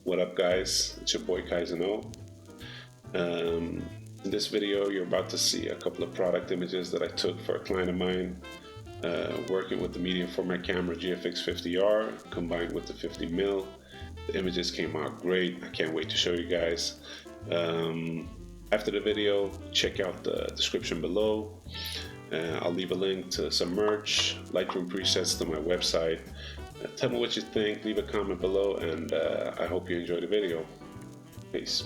What up, guys? It's your boy Kaizeno. In this video, you're about to see a couple of product images that I took for a client of mine working with the medium format camera GFX 50R combined with the 50mm. The images came out great. I can't wait to show you guys. After the video, check out the description below. I'll leave a link to some merch, Lightroom presets to my website. Tell me what you think, leave a comment below, and I hope you enjoy the video. Peace.